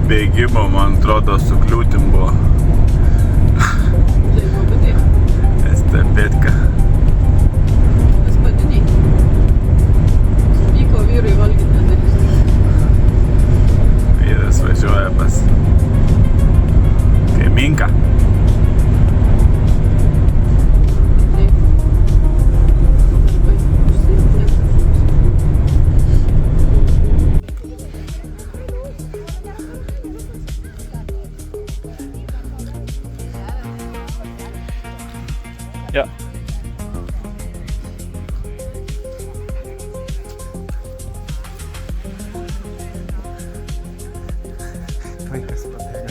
Bėgimo, man atrodo, su kliūtim buvo. Estafetka. Gaspadiniai. Vyko vyrai valgyti. Vyras važiuoja pas kaimynką. Ja. Vaikas pabėga.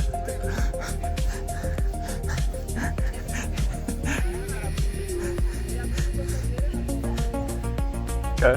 Ką?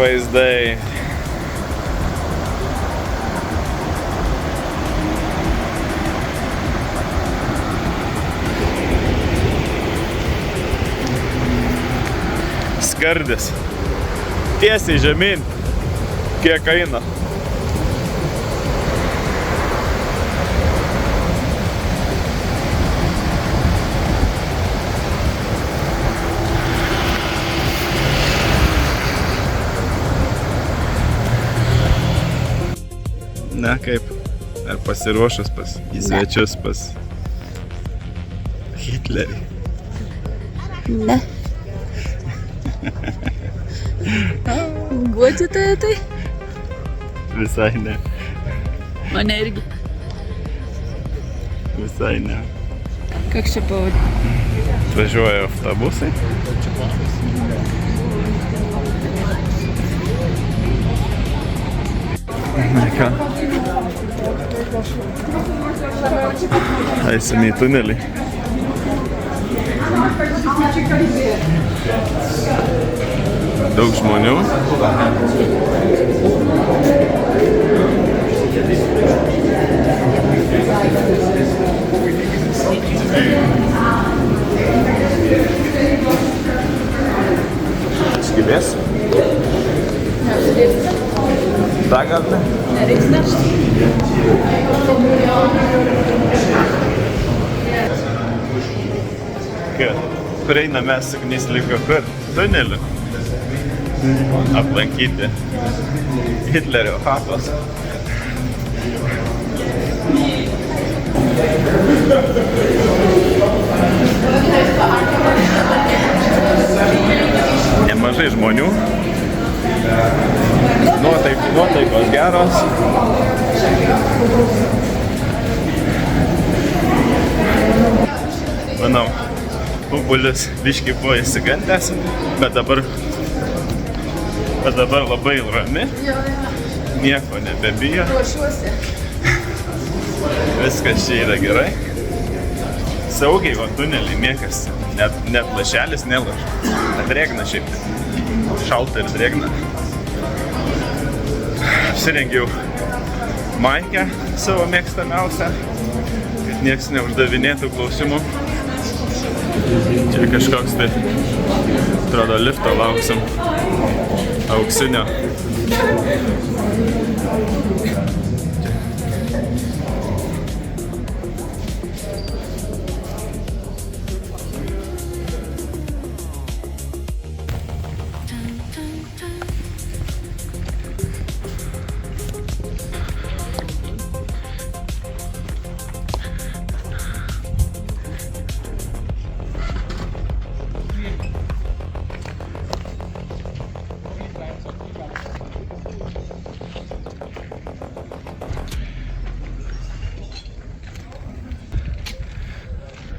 vaizdai. Skardis. Tiesiai žemyn. Kiek eina? Ne, kaip? Ar pasiruošęs į svečius pas Hitlerį? Ne. Guodžiate tai? Visai ne. Mane irgi. Visai ne. Koks čia pavadinimas? Atvažiuoja autobusai. Na ką? Eisime į tunelį. Daug žmonių. Skubės? Da gal ne? Nereiks nešti. Kur einame Ugnis liko kur? Tuneliu. Aplankyti Hitlerio chatos. Nemažai žmonių. Nuotaikos geros. Manau, Bubulis biškį buvo įsigandęs, bet dabar labai rami. Nieko nebebijo. Viskas čia yra gerai. Saugiai va tunelį niekas, net lašelis nelaša. Drėgna šiaip. Šalta ir drėgna. Apsirengiau maikę savo mėgstamiausią, kad nieks neuždavinėtų klausimų. Čia kažkoks tai, atrodo, lifto lauksim. Auksinio.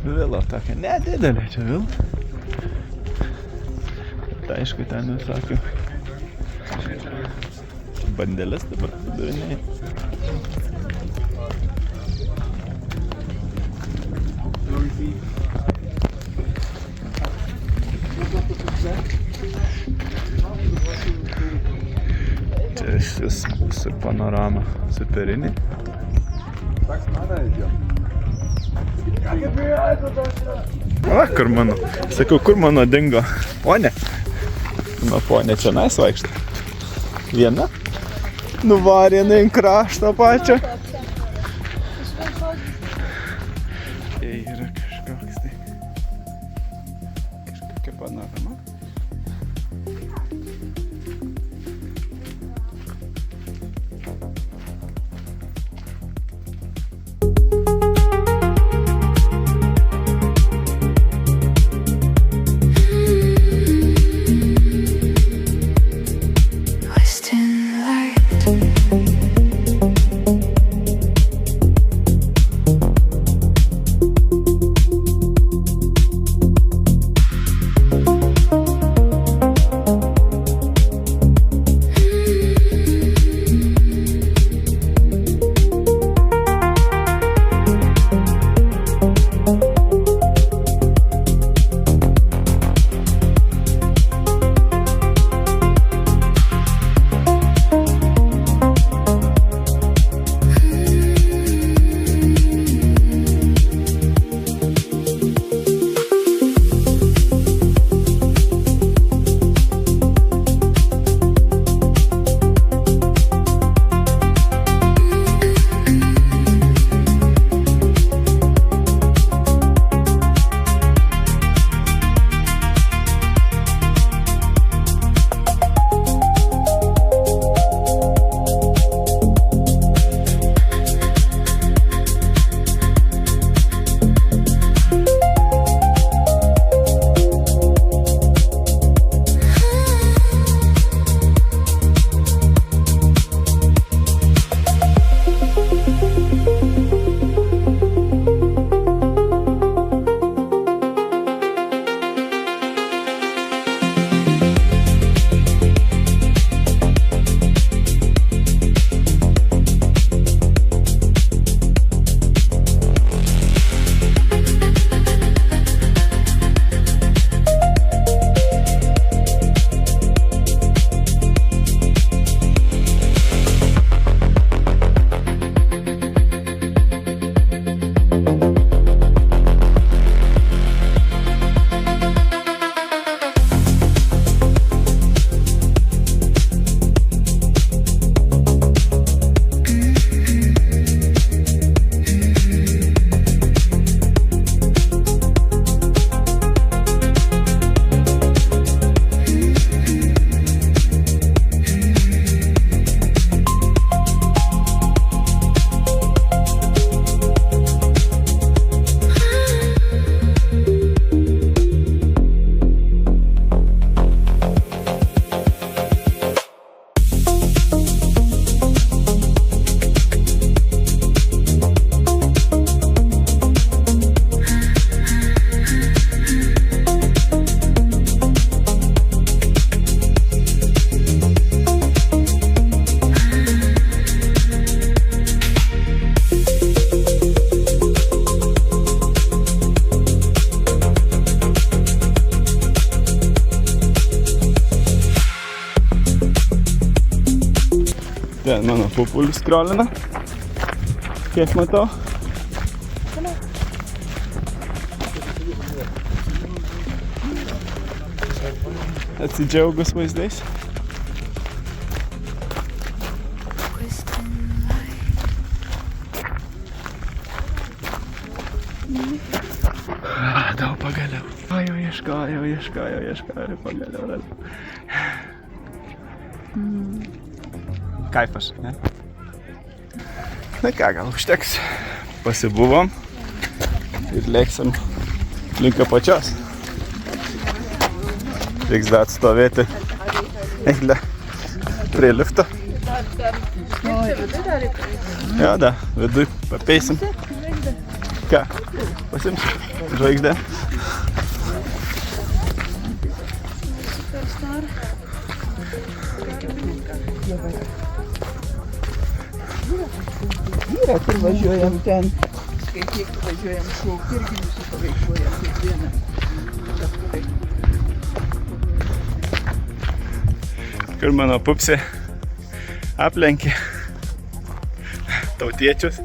Vila tokia nedidelė čia vila. Tai aišku, ten visokių bandelės dabar padariniai. Čia šis su panorama superinė. Va, kur mano. Sakau, kur mano dingo ponė? Mano ponė čia nais vaikšta. Viena. Nuvarė jinai ant krašto pačio. Yra kažkoks tai. Kažkokia panorama. Ten mano pupulius skrolina. Kiek matau. Atsidžiaugus vaizdais. Radau pagaliau. Jau ieškojau, pagaliau radau. Kaifas, ne? Na ką, gal užteks. Pasibuvom ir lėksim link apačios. Reiks dar atstovėti eilę prie lifto. Jo, da, viduj papeisim. Ką? Pasimsiu žvaigždę. Yra, kur važiuojam ten. Kai važiuojam šaukti, irgi visi pavažiuojam kiekvieną. Kur mano pupsė aplenkė tautiečius.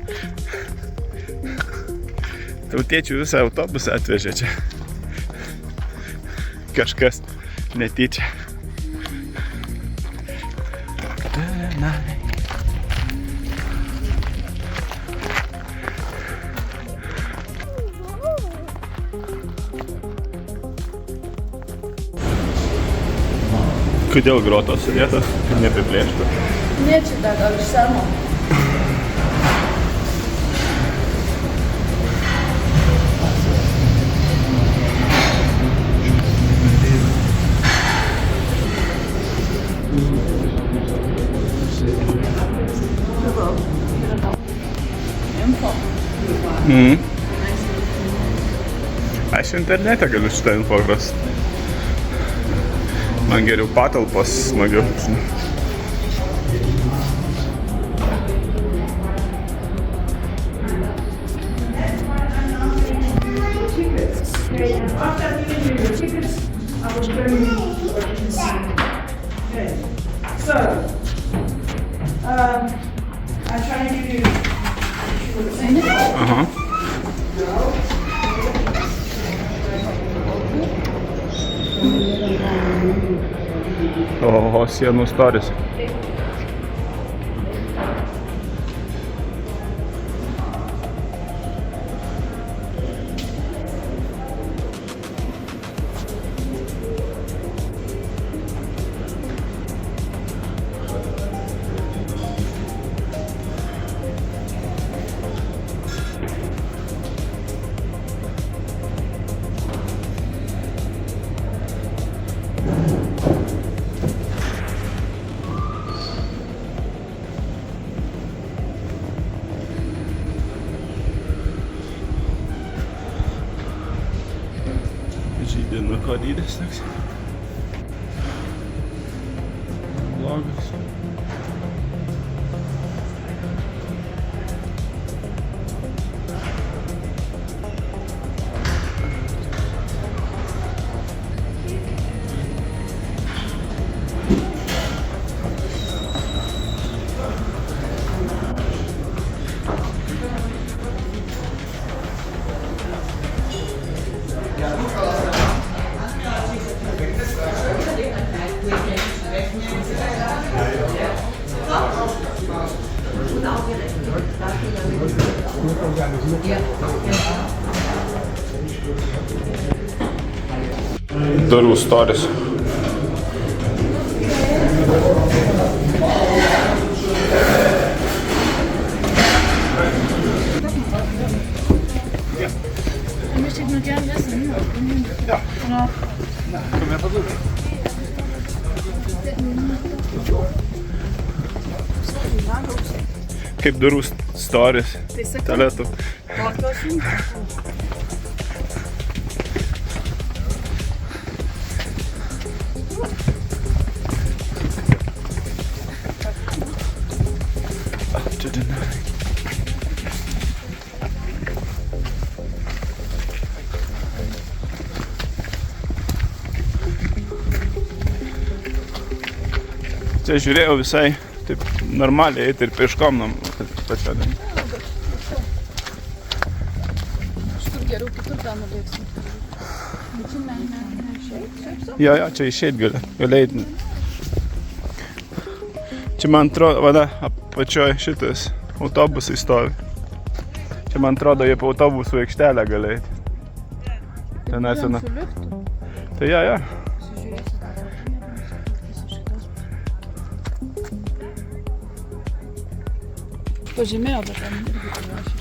Tautiečių visą autobusą atvežė čia. Kažkas netyčia. Kodėl grotos sudėtos, neapiplėštų? Ne, čia dar gal iš seno. Aš internete galiu šitą info rasti. Man geriau patalpos smagiau. Aha. Oho, sienų storis. Žydinuko dydis toks. Blogas. Durų storis. möchte nur gern essen. Ja. Ja. Können wir versuchen. Kaip durų storis. Tai sakau. Tualetų. Tokios jums. Čia žiūrėjau visai taip normaliai eiti ir peškom pačią. Štur geriau kitur gal nubėgsim. Jo, čia išeit gali eiti. Čia man atrodo, vada, apačioj šitas autobusai stovi. Čia man atrodo, jie po autobusų aikštelę gali eiti. Ten esena. Tai jo. Pažymėjo, bet ten irgi parašė.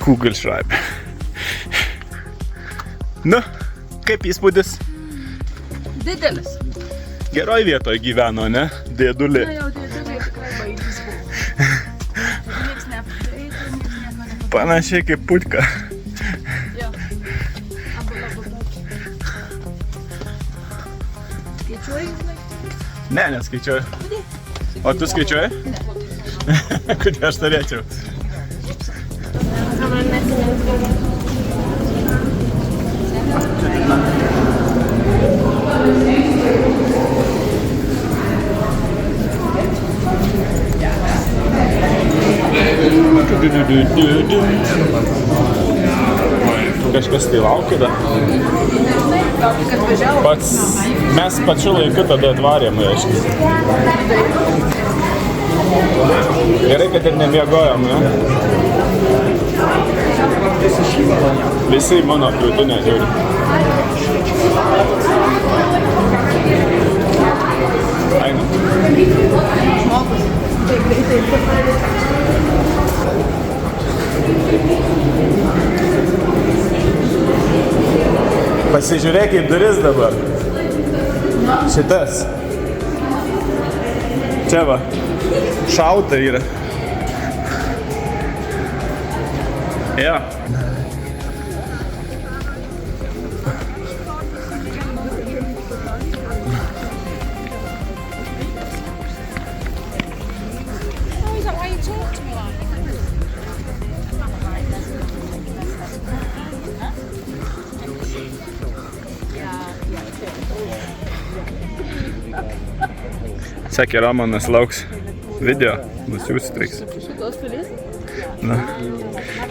Kugelschreiber. Nu, kaip įspūdis? Didelis. Geroj vietoje gyveno, ne? Dėdulė. Na jau dėdulė tikrai baigys buvo. Niekas neapgreitų, niekas nieko nepadarė. Panašiai kaip putka. Jo. Abu tokį. Skaičiuoji, žinai? Ne, neskaičiuoju. O tu skaičiuoji? Ne. Kodėl aš turėčiau? Kažkas tai laukia dar. Mes pačiu laiku tada atvarėm, reiškia. Gerai, kad ir nemiegojom, ne? Visi į mano krūtinę žiūri. Eina. Pasižiūrėk į duris dabar. Šitas. Čia va. Šauta yra. Jo. Sakė, Romanas lauks video, nusiųsit reiks. Šitos pilies? Na.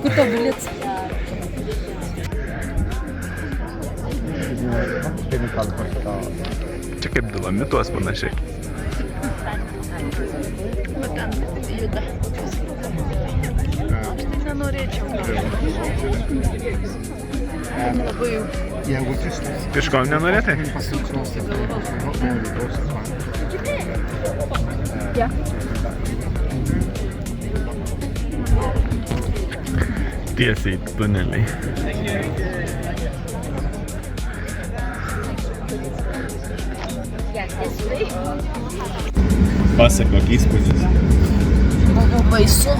Kur tau bilietas? Čia kaip Dolomituos panašiai. Va ten juda. Aš tai nenorėčiau. Labai jau. Pieškom nenorėtai? Ja. Tiesiai tuneliai. Pasak, kokį įspūdis. Buvo baisu,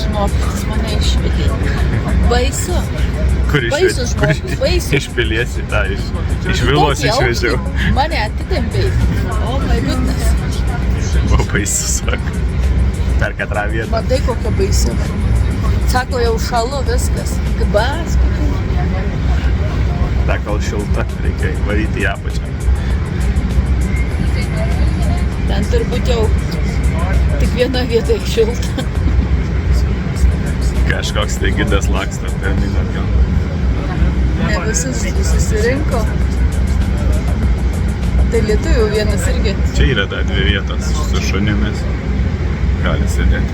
žinokit, mane išvedė. Baisu. Kur Baisu žmogus, baisu. Iš Pilies į tą, iš Vilos išvežiau. Mane atitempė. Oh my goodness. Buvo baisu, sako. Per katrą vietą. Matai, kokia baisu. Sako, jau šalu viskas. Gbas. Ta kol šilta, reikia varyti į apačią. Ten turbūt jau tik viena vieta šilta. Kažkoks tai gidas laksto per minutę. Ne visus susirinko. Tai lietuvių vienas irgi. Čia yra da dvi vietos su šunimis. Gali sėdėti.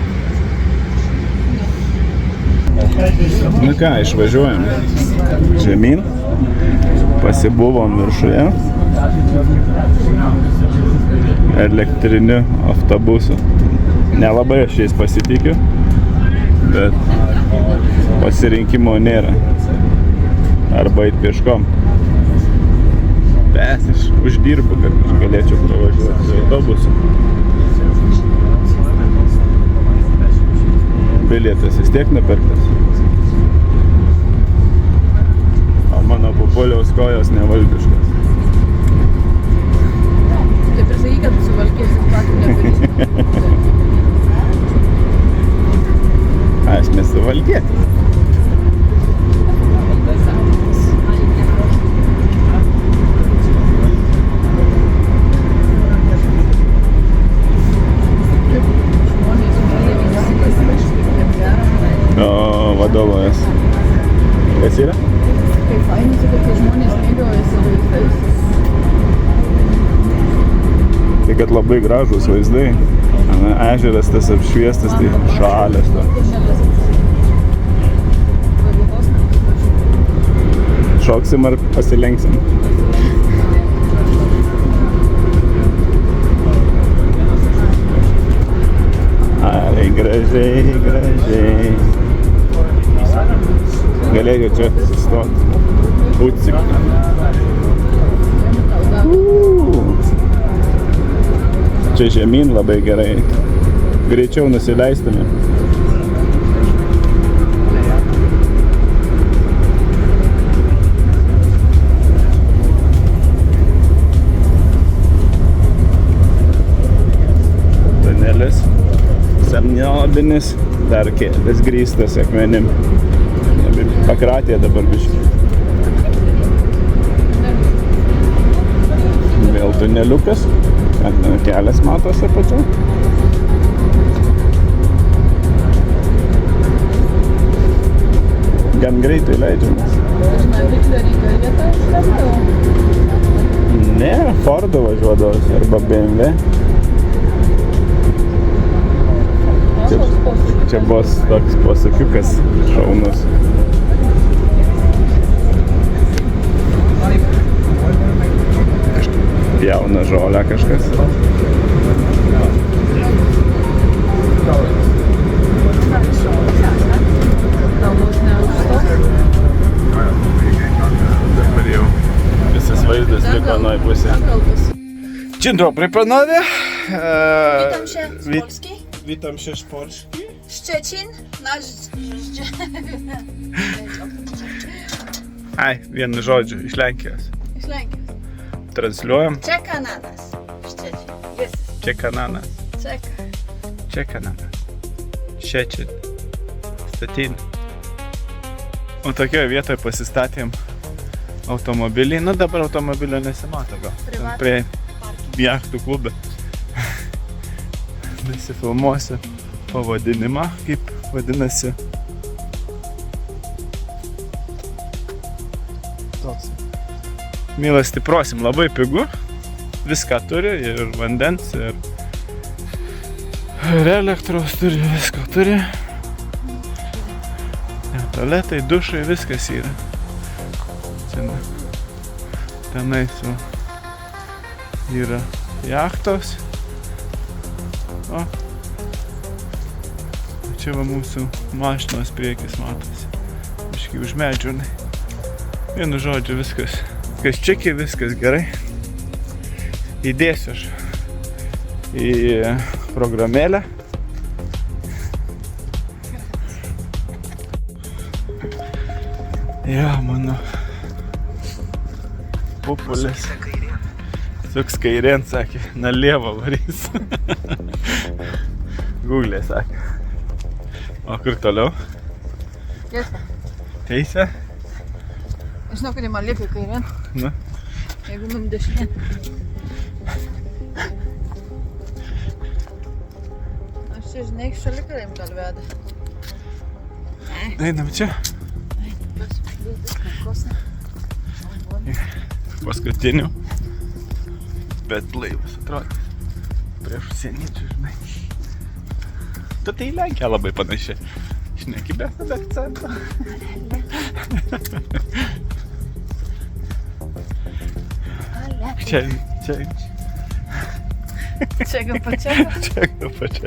Nu ką, išvažiuojam žemyn. Pasibuvom viršuje. Elektriniu autobusu. Nelabai aš jais pasitikiu, bet pasirinkimo nėra. Arba eit pieškom. Bet aš uždirbu, kad aš galėčiau pravažiuoti su autobusu. Bilietas vis tiek nupirktas. O mano pupoliaus kojos nevaldiškas. Taip ir sakai, kad suvalkėsi patį nepalysi. Aš nesuvalkėtis. Kas yra? Kaip fainai, kad kai žmonės mėgaujasi vaizdais. Tai kad labai gražūs vaizdai. Na, ežeras tas apšviestas, tai šalės. Šoksim ar pasilenksim? Ai, gražiai, gražiai. Galėjau čia sustoti. Utsik. Čia žemyn labai gerai. Greičiau nusileistume. Tunelis semniobinis, dar kelias grįstas akmenim. Pakratė dabar biškį. Vėl tuneliukas. Kelias matosi apačia. Gan greitai leidžiamas. Ne, Fordu važiuodavos arba BMW. Čia buvo toks posakiukas šaunus. Jauna žolė kažkas. Dabar jau visas vaizdas liko nuo pusė. Dzień dobry panowie. Witam się z Polski. Witam się z Polski. Szczecin, nasz... Ai, vienu žodžiu, iš Lenkijos. Iš Lenkijos. Transliuojam. Czeka na nas. Szczecin. Jest. Čeka na nas. Czeka. Čeka na nas. Šečin. Statin. O tokioje vietoje pasistatėm automobilį. Nu dabar automobilio nesimato gal. Ten prie jachtų klube. Nesifilmuosiu pavadinimą, kaip vadinasi. Toks. Milas stiprosim, labai pigu. Viską turi, ir vandens, ir elektros turi, viską turi. Tualetai, dušai, viskas yra. Tenai yra jachtos. O čia va mūsų mašinos priekis matosi. Biškį už medžiūnai. Vienu žodžiu viskas. Kas čekiai, viskas gerai. Įdėsiu aš į programėlę. Ja, mano pupulis. Suks kairien, sakė, nalieva varys. Google sakė. O kur toliau? Tiesa. Teisė? Aš žinau, kad man liepia kairien. Na. Jeigu mum dešinė. Aš čia, žinai, šalikarėm gal veda. Einam čia. Paskutinių. Bet laivas atrodo. Prieš užsieniečių, žinai. Tu tai į Lenkiją labai panaši. Šneki be akcento. Čia. Čia gal pačia.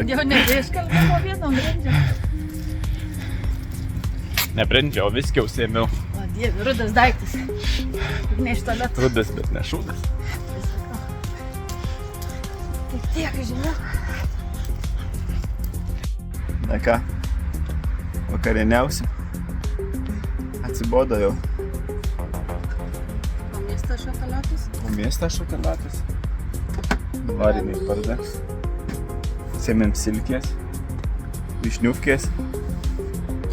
Jau nebeiškalbėjau vienom brendžiam. Nebrendžiau, viską užsiėmiau. O Dieve, rudas daiktas. Ne iš tualeto. Rudas, bet ne šūdas. Tai tiek žinių. Na ką, vakarieniausim. Atsibodo jau. O miestas šokolatas? O miestas šokolatas. Variniai parda. Sėmėm silkės. Višniuvkės.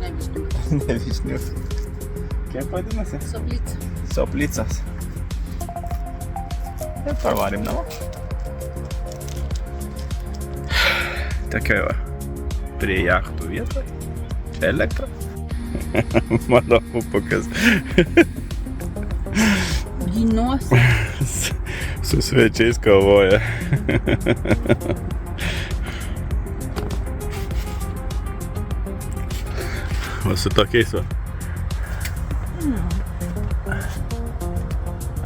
Ne, višnių. Ne višnius. Kiek vadinasi? Soplica. Soplicas. Ir parvarim namo. Tokia va. Prie jachtų vietoje. Čia elektra. Mano pupukas. Ginuosi. Su svečiais kovoja. O su tokiais va.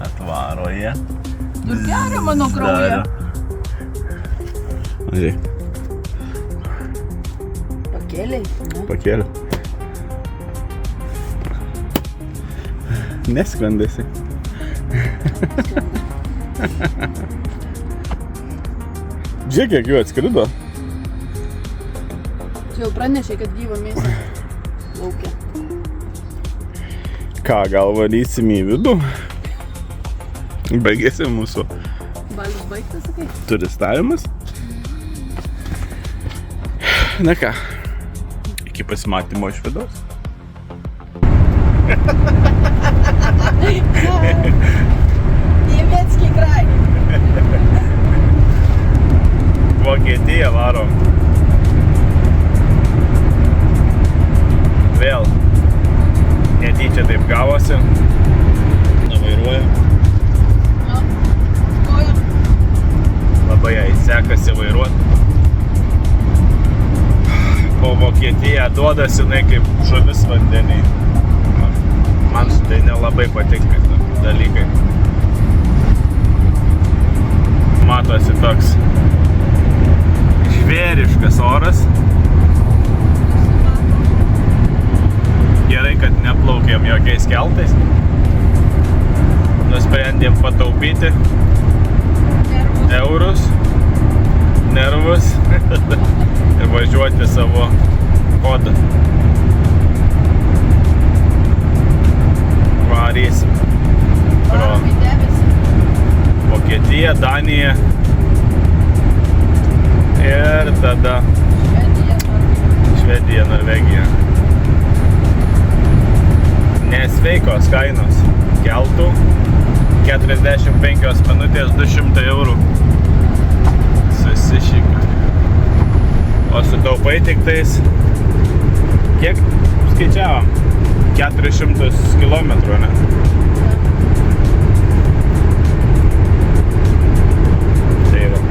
Atvaro jie. Ir geria mano kraują. Žiūrėk, Pakėliai. Ne? pakėliau. Neskrendasi. Žiūrėk, kiek jų atskrido. Čia jau pranešė, kad gyva mėsa laukia. Ką, gal varysim į vidų? Baigėsi mūsų Balius baigtas, sakai? turistavimas. Na ką, iki pasimatymo iš vidaus. Niemiecki kraj. Vokietiją varom. Vėl netyčia taip gavosi. Nevairuoju. Nu, kojom. Labai jai sekasi vairuoti. Po Vokietiją duodasi jinai kaip žuvis vandeniai. Man tai nelabai patinka tokie dalykai. Matosi toks žvėriškas oras. Gerai, kad neplaukėm jokiais keltais. Nusprendėm pataupyti eurus, nervus ir važiuoti savo kodą. Varysim pro Varom į debesį. Vokietiją, Daniją ir tada Švediją, Norvegiją. Nesveikos kainos keltų 45 minutės 200 eurų. Susišika. O sutaupai tik tais kiek skaičiavom? 400 kilometrų, ne? Tai va.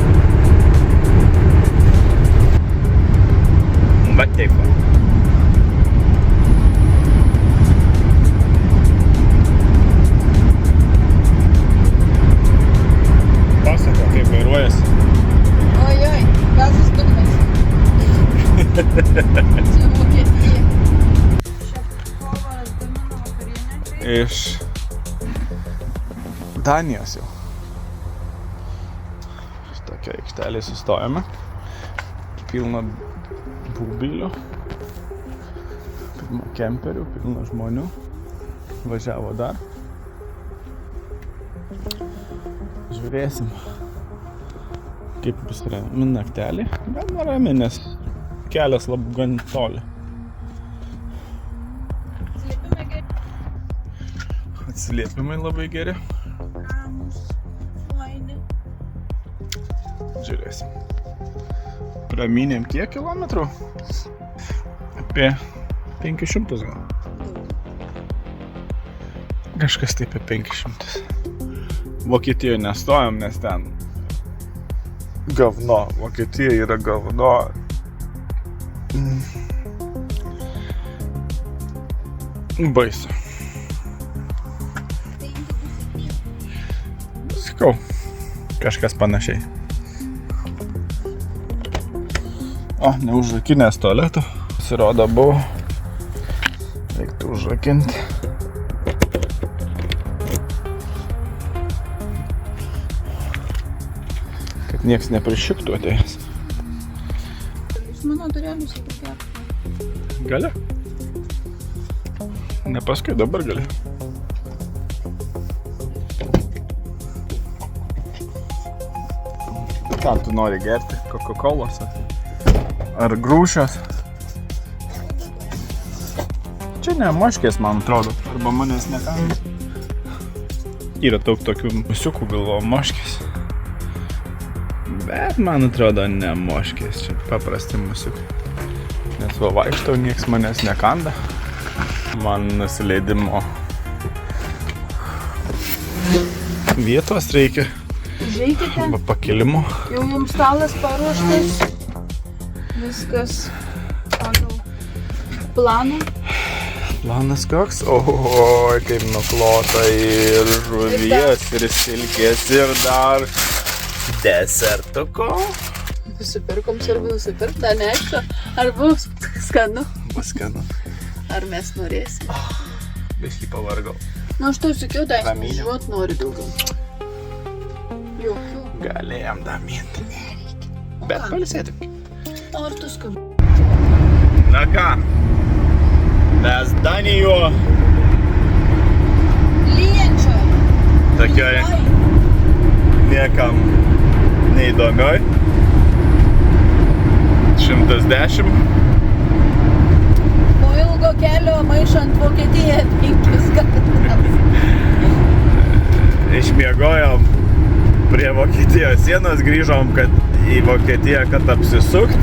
Va taip va. Pasako, kaip vairuojasi. Ojoj, gazas dugnas. Čia Vokietija. Šefkovas gamina vakarienę. Iš Danijos jau. Tokia aikštelė sustojame. Pilna būbilių. Pilna kemperių, pilna žmonių. Važiavo dar. Žiūrėsim, kaip bus rami naktelį. Gal nerami, nes kelias labai gan toli. Slėpime geri. Atsiliepimai labai geri. Ramus. Faini. Žiūrėsim. Pramynėm kiek kilometrų? Apie 500 gal. Kažkas taip apie 500. Vokietijoje nestojom, nes ten gavno. Vokietija yra gavno. Baisu. Sakau, kažkas panašiai. O, neužrakinęs tualetų. Pasirodo buvo. Reiktų užrakinti. Kad nieks neprišiktų atėjęs. Jūs mano turėlius įpakėt. Gali? Ne paskui, dabar gali. Ką tu nori gerti? Coca-Colos ar grūšios? Čia ne moškės, man atrodo. Arba manęs nekanda. Yra daug tokių musiukų galvo moškės. Bet man atrodo ne moškės, čia paprasti musiukai. Nes va vaikštau, nieks manęs nekanda. man nusileidimo vietos reikia. Žaikite, Arba pakilimo. jau jums stalas paruoštas. Viskas pagal planą. Planas koks? Oi, kaip nuklota ir žuvies, ir silkės, ir dar desertuko. Nusipirkom svarbu nusipirkt, dar neaišku, ar bus skanu, Bus skanu. ar mes norėsim. Biškį pavargau. Nu, aš tau sakiau, tai Ramynė. žuot nori daugiau. Jokių. Galėjom daminti. Bet palsėti. O ar tu skanu? Na ką, mes Danijoje Lyjančio. tokioj niekam neįdomioj. 110. Po ilgo kelio maišant Vokietiją 5 kartus. Išmiegojom prie Vokietijos sienos, grįžom kad į Vokietiją, kad apsisukt.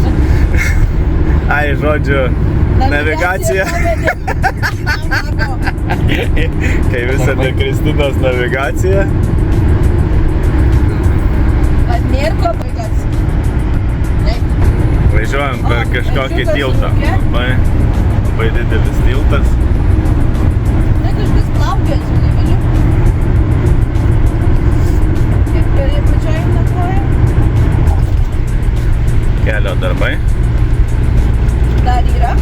Ai, žodžiu, navigacija. Kai visada Kristinos navigacija. Ar nėra ko baigas? Važiuojam per kažkokį ežiukas tiltą. lauke? Labai didelis tiltas. Tai kažkas plaukės, nevažiu. Kiek gerai pačiai nakvoja? Kelio darbai. Dar yra.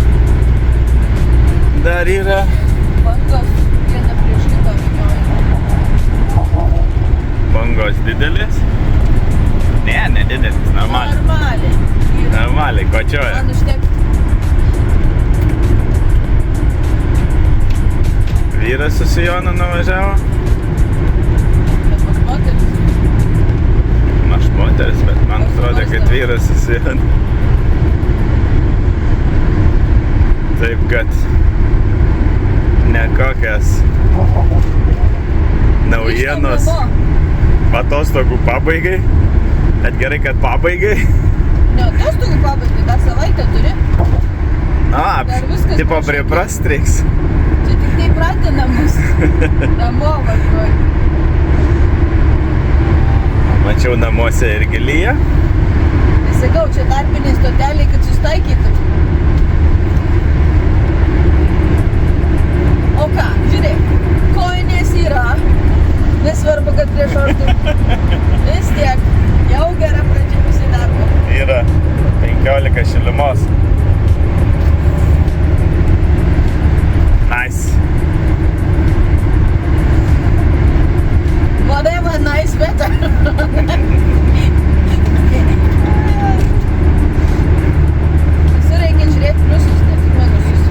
Dar yra. Bangos viena prieš kitą vynioja. Bangos didelis. Ne, nedidelis. Normaliai. Normaliai. Yra. Normaliai, kočioja. Man užtekti. Vyras su Sijonu nuvažiavo. Bet koks moteris. Aš moteris, bet man atrodė, kad vyras su Sijonu. Taip, kad nekokias naujienos atostogų pabaigai. Bet gerai, kad pabaigai. Ne, atostogų pabaigai, dar savaitę turi. A, Dar viskas tipo po šiandien. priprast reiks. Čia tik tai pratina mus. Namo važiuoju. Mačiau namuose irgi lyja. Tai sakau, čia tarpiniai stoteliai, kad sustaikytum. O ką, žiūrėk, kojinės yra. Nesvarbu, kad prieš ortų. Vis tiek, jau gera pradžia visi darbo. Yra 15 šilumos. Nice. Whatever, nice better. Visur reikia žiūrėti pliusus, ne tik minusus.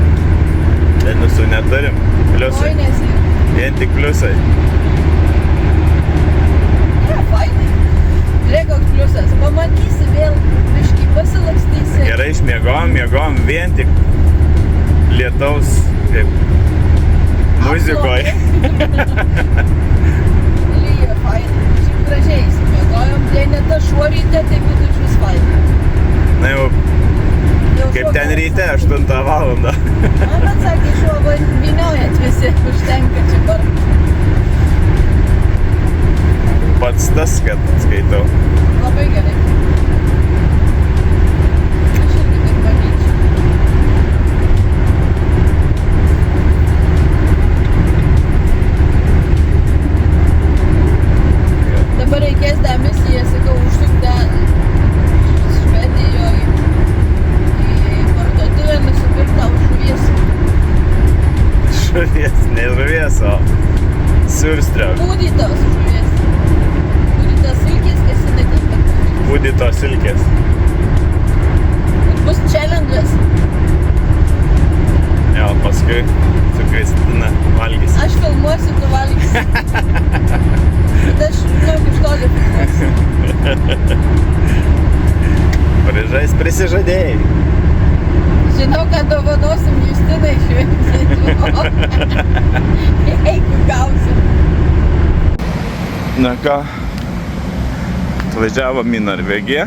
Minusų neturim. Pliusai. Kojinės yra. Vien tik pliusai. Yra fainai. Žiūrėk, koks pliusas. Pamatysi vėl, biškį pasilakstysi. Gerai miegom vien tik lietaus kaip muzikoje. Lyja fainai. Šiaip gražiai įsimiegojom. Jei ne ta šuo ryte, tai būtų iš vis fainai. Na jau Jau kaip šuo ten gal- ryte 8 valandą. Man atsakė, šuo vyniojat visi, užtenka čia bar. Pats tas, kad skaitau. Labai gerai. Aš irgi taip manyčiau. Dabar reikės tą misiją, sakau, užsukti Švedijoje į parduotuvę, nusipirkt tau žuvies. Žuvies, ne žuvies, o surstrio. Pūdytos žuvies. Pūdytos silkės, kas jinai ten pūdytos. Pūdytos silkės. Ir bus challenge'as. Jo, paskui su Kristina valgys. Aš filmuosiu, tu valgysi. Bet aš, žinok, iš toli filmuosiu. Prižais prisižadėjai. Žinau, kad dovanosim Justinai šventį. Jeigu gausim. Na ką, atvažiavom į Norvegiją.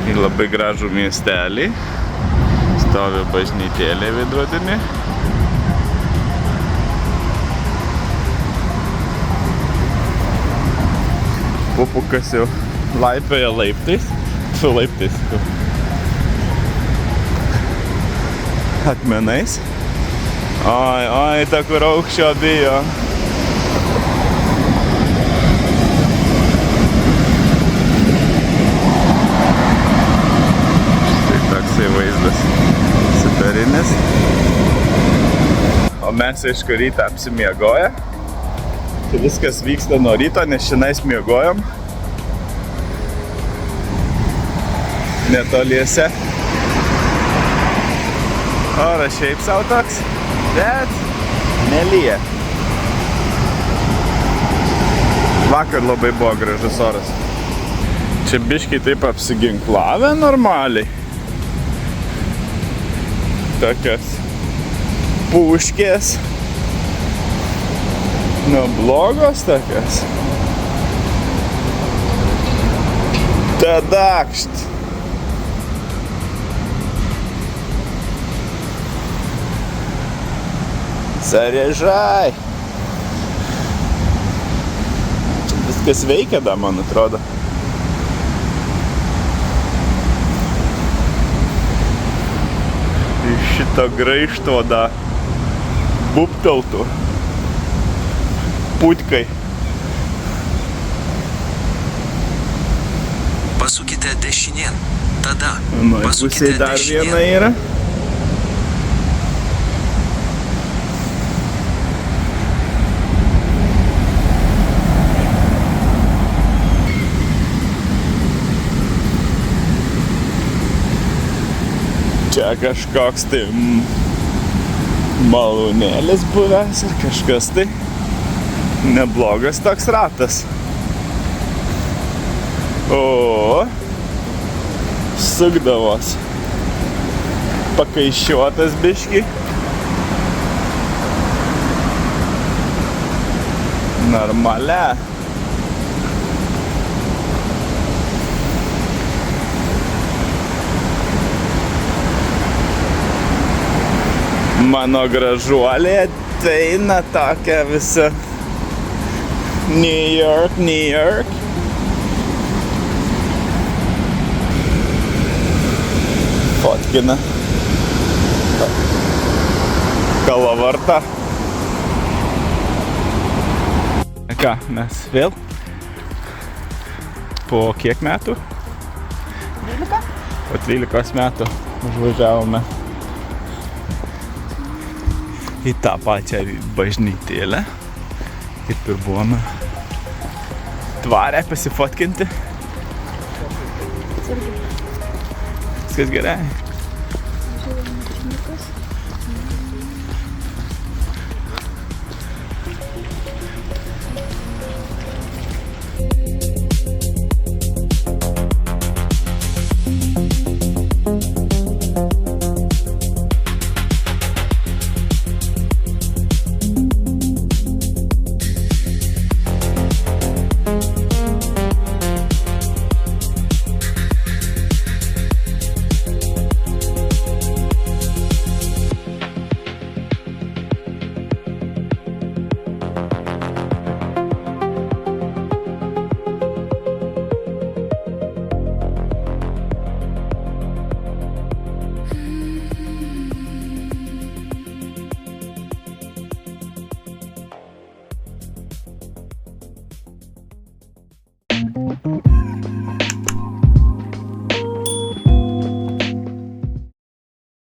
Į labai gražų miestelį. Stovi bažnytėlė vidrodinė. Pupukas jau laipioja laiptais. Su laiptais. Akmenais. Oi, ta kur aukščio bijo. Štai toksai vaizdas superinis. O mes aišku rytą apsimiegoję. Tai viskas vyksta nuo ryto, nes šiandien miegojom. Netoliese. Oras šiaip sau toks, bet nelyja. Vakar labai buvo gražus oras. Čia biškiai taip apsiginklavę normaliai. Tokios puškės. Nu, blogos tokios. Tadakšt. Заряжай! Viskas veikia da, man atrodo. Iš šito graižto da bupteltų putkai. Pasukite dešinėn. Tada Nu, pasukite pusėj dar dešinėn. viena yra. Čia kažkoks tai malūnėlis buvęs ar kažkas tai neblogas toks ratas. O, sukdavos. Pakaišiuotas biški. Normalia. Mano gražuolė ateina tokia visa New York, New York. Fotkina Kalavartą. Ką, mes vėl po kiek metų? 12? Po 13 metų užvažiavome į tą pačią bažnytėlę, kaip ir buvome tvarę pasifotkinti. Viskas gerai.